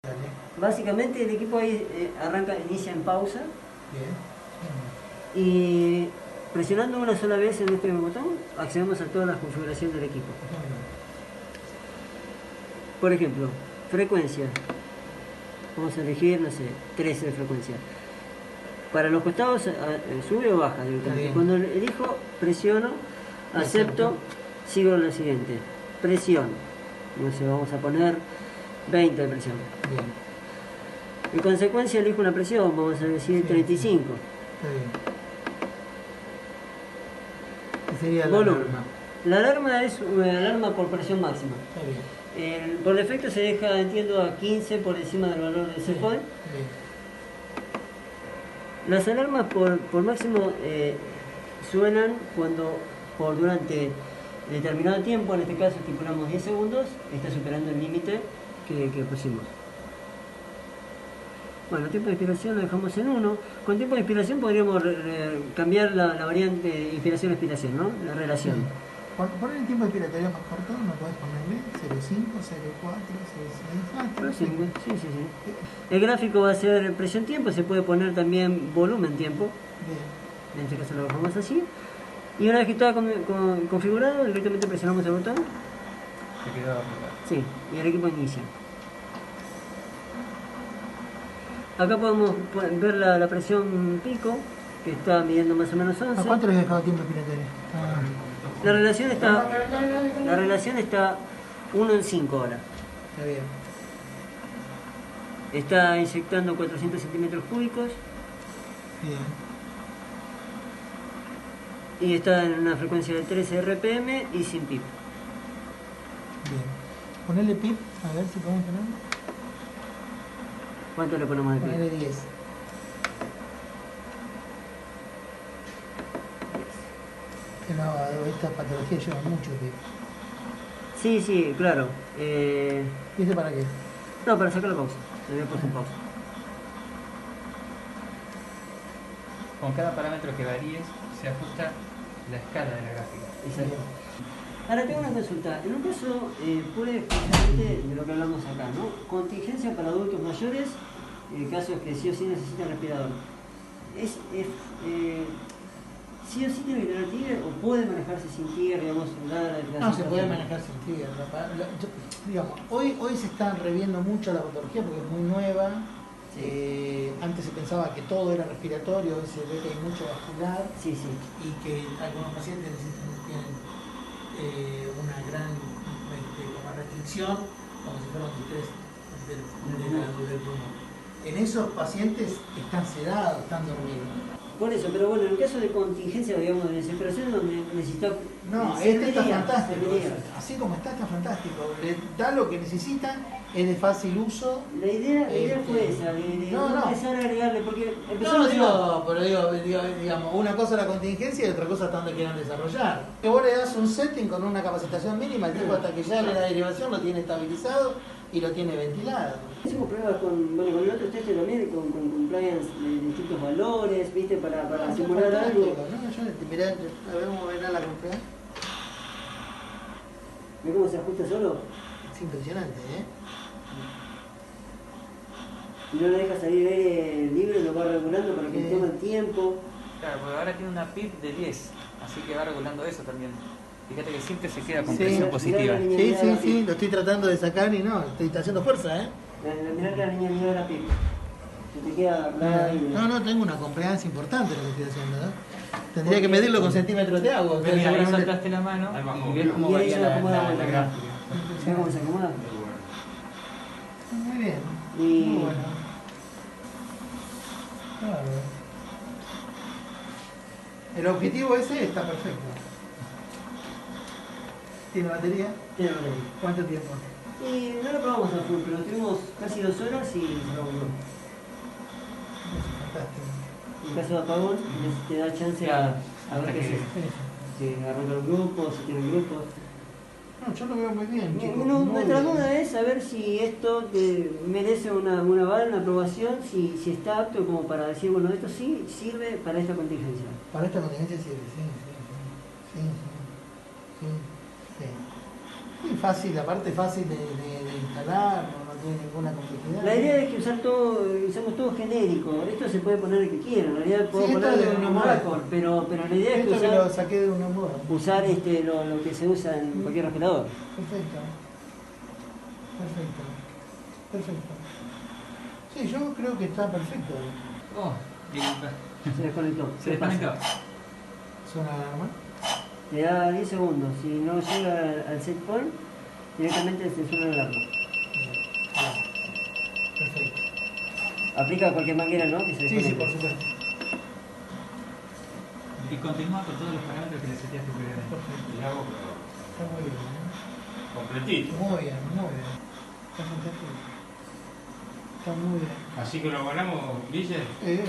Dale. Básicamente el equipo ahí inicia en pausa Bien. y presionando una sola vez en este botón accedemos a todas las configuraciones del equipo. Por ejemplo, frecuencia. Vamos a elegir, no sé, 13 de frecuencia. Para los costados sube o baja directamente. Cuando elijo, presiono, acepto, sigo la siguiente. Presión. No sé, vamos a poner 20 de presión. Bien. En consecuencia elijo una presión, vamos a decir 35. Está bien. ¿Qué sería la Volumen. alarma? La alarma es una alarma por presión máxima. Está bien. Por defecto se deja, entiendo, a 15 por encima del valor del set point. Bien. Las alarmas por máximo suenan cuando durante determinado tiempo, en este caso estipulamos 10 segundos, está superando el límite que pusimos. Bueno, tiempo de inspiración lo dejamos en 1. Con tiempo de inspiración podríamos cambiar la variante inspiración-expiración, ¿no? La relación. Poner el tiempo expiratorio más corto, ¿no podés ponerle? 0,5, 0,4, 0,6. Sí. El gráfico va a ser presión-tiempo, se puede poner también volumen-tiempo. Bien. En este caso lo dejamos así. Y una vez que está configurado, directamente presionamos el botón. Se quedó apretado. Sí, y el equipo inicia. Acá podemos ver la presión pico, que está midiendo más o menos 11. ¿A cuánto les dejaba tiempo expiratorio? La relación está 1 en 5 ahora. Está bien. Está inyectando 400 centímetros cúbicos. Bien. Y está en una frecuencia de 13 RPM y sin pip. Bien. Ponele pip, a ver si podemos ponerlo. ¿Cuánto le ponemos de pip? Ponele 10. Que no, esta patología lleva mucho pip. Sí, claro. ¿Y este para qué? No, para sacar la pausa. Le había puesto en pausa. Con cada parámetro que varíes, se ajusta la escala de la gráfica. Exacto. Ahora tengo una consulta. En un caso pure justamente de lo que hablamos acá, ¿no? Contingencia para adultos mayores, casos que sí o sí necesitan respirador. ¿Sí o sí tiene que tener tiger o puede manejarse sin tiger, digamos, No, se puede manejar sin tiger. Digamos, hoy se está reviendo mucho la patología porque es muy nueva. Sí. Antes se pensaba que todo era respiratorio, hoy se ve que hay mucho vascular. Sí. Y que algunos pacientes tienen una gran como restricción, como si fuera un distrés del pulmón. En esos pacientes están sedados, están dormidos. Por eso, pero bueno, en el caso de contingencia, digamos, de desesperación, donde necesita... No, este está fantástico. Así como está fantástico. Le da lo que necesita, es de fácil uso. La idea fue esa, no empezar a agregarle, porque digamos, una cosa es la contingencia y otra cosa hasta donde quieran desarrollar. Que vos le das un setting con una capacitación mínima, el tipo hasta que ya le da derivación lo tiene estabilizado y lo tiene ventilado. Hicimos pruebas con el otro test también, con compliance de distintos valores, ¿viste? Para simular algo. No, mirá, a ver cómo verá la compra. ¿Ves cómo se ajusta solo? Es impresionante, Y no lo deja salir aire libre, lo va regulando para que tome el tiempo. Claro, porque ahora tiene una PIP de 10, así que va regulando eso también. Fíjate que siempre se queda con presión positiva. Sí, lo estoy tratando de sacar y no, estoy haciendo fuerza, Mirá que la niña mía era PIP. Se te queda clara y... No, tengo una compliance importante lo que estoy haciendo, Tendría que medirlo con centímetros de agua. Mira, ahí saltaste la mano y ves cómo varía la gráfica. ¿Sabes cómo se acomoda? Muy bien. Muy bueno. Claro. El objetivo ese está perfecto. ¿Tiene batería? Tiene batería. ¿Cuánto tiempo? Y no lo probamos a full, pero tuvimos casi 2 horas y se lo volvió. Es fantástico. En caso de apagón, te da chance a ver qué hacer. Si arranca los grupos, si tienen grupos. No, yo lo veo muy bien, chicos. Nuestra duda es saber si esto merece una aprobación, si está apto como para decir, bueno, esto sí sirve para esta contingencia. Para esta contingencia sirve, sí. Y fácil, aparte fácil de instalar, no tiene ninguna complejidad. La idea es que usamos todo genérico. Esto se puede poner el que quiera. En realidad puedo Sí, esto poner es de una un moda. récord, pero la idea es Esto que que lo saqué de una moda. usar lo que se usa en cualquier respirador. Perfecto. Perfecto. Perfecto. Sí, yo creo que está perfecto. Oh, Se desconectó. se desconectó. ¿Suena la alarma? Le da 10 segundos. Si no llega al set point, directamente se suena la alarma. Bien. Perfecto. Aplica de cualquier manera, ¿no? Que se Sí, desconecte. por supuesto. Y continúa con todos los parámetros que le seteaste previamente. Perfecto. Y hago Está muy bien. completito. Muy bien, muy bien. Está fantástico. Está muy bien. Así que lo ganamos, Guille. Sí.